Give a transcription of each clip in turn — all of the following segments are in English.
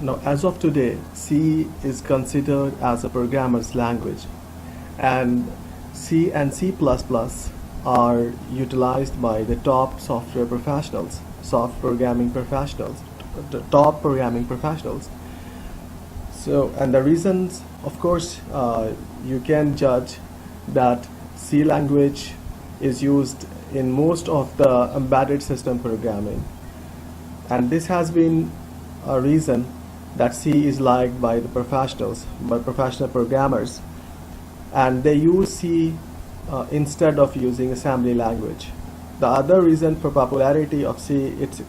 Now, as of today, C is considered as a programmer's language, and C and C++ are utilized by the top software professionals, the top programming professionals. So, and the reasons, of course, you can judge that C language is used in most of the embedded system programming, and this has been a reason that C is liked by the professionals, by professional programmers, and they use C instead of using assembly language. The other reason for popularity of C is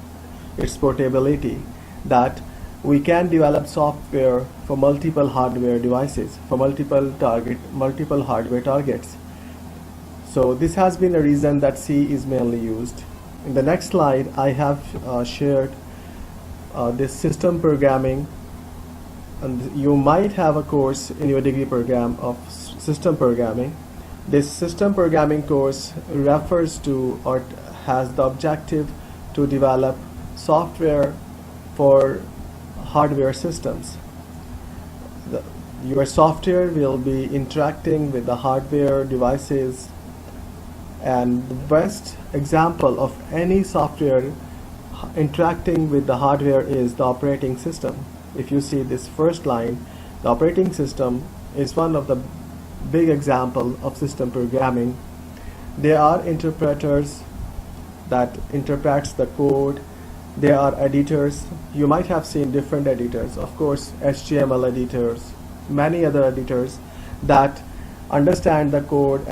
its portability, that we can develop software for multiple hardware devices, for multiple hardware targets. So this has been a reason that C is mainly used. In the next slide, I have shared this system programming, and you might have a course in your degree program of system programming. This system programming course refers to or has the objective to develop software for hardware systems. Your software will be interacting with the hardware devices, and the best example of any software interacting with the hardware is the operating system. If you see this first line, the operating system is one of the big example of system programming. There are interpreters that interprets the code. There are editors. You might have seen different editors, of course, HTML editors, many other editors that understand the code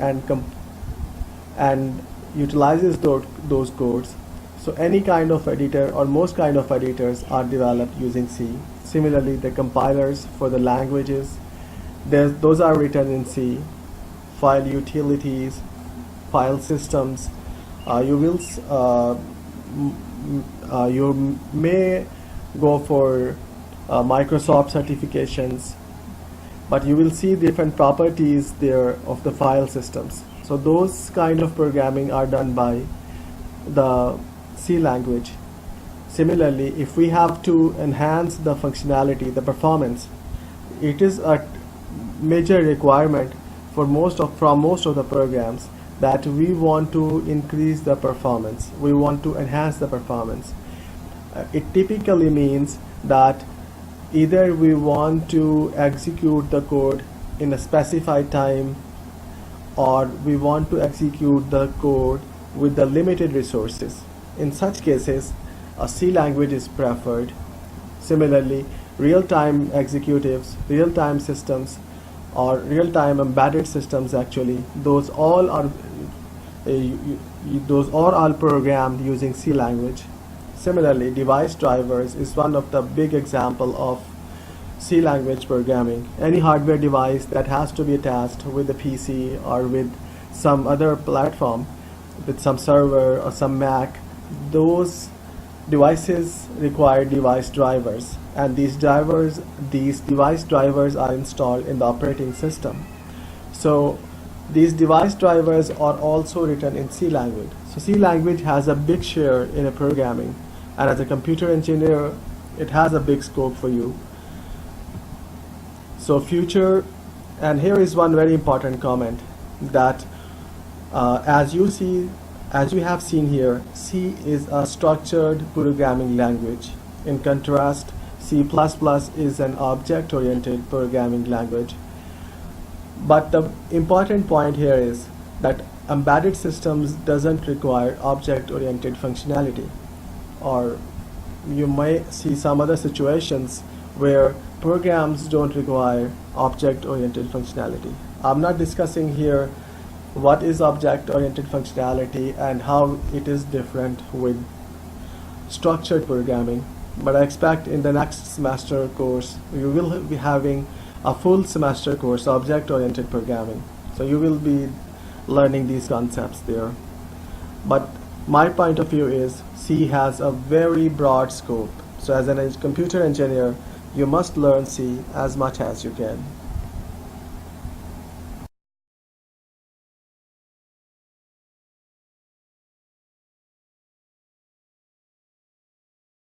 and utilizes those codes. So any kind of editor or most kind of editors are developed using C. Similarly, the compilers for the languages, those are written in C. File utilities, file systems. You may go for Microsoft certifications, but you will see different properties there of the file systems. So those kind of programming are done by the C language. Similarly, if we have to enhance the functionality, the performance, it is a major requirement for most of the programs that we want to increase the performance. We want to enhance the performance. It typically means that either we want to execute the code in a specified time, or we want to execute the code with the limited resources. In such cases, a C language is preferred. Similarly, real-time executives, real-time systems, or real-time embedded systems, actually, those all are programmed using C language. Similarly, device drivers is one of the big example of C language programming. Any hardware device that has to be attached with a PC or with some other platform, with some server or some Mac, those devices require device drivers, and these device drivers are installed in the operating system. So these device drivers are also written in C language. So C language has a big share in a programming, and as a computer engineer, it has a big scope for you. So future, and here is one very important comment, that as you have seen here, C is a structured programming language. In contrast, C++ is an object-oriented programming language. But the important point here is that embedded systems doesn't require object-oriented functionality. Or you may see some other situations where programs don't require object-oriented functionality. I'm not discussing here what is object-oriented functionality and how it is different with structured programming, but I expect in the next semester course you will be having a full semester course, object-oriented programming. So you will be learning these concepts there. But my point of view is C has a very broad scope. So as a computer engineer, you must learn C as much as you can.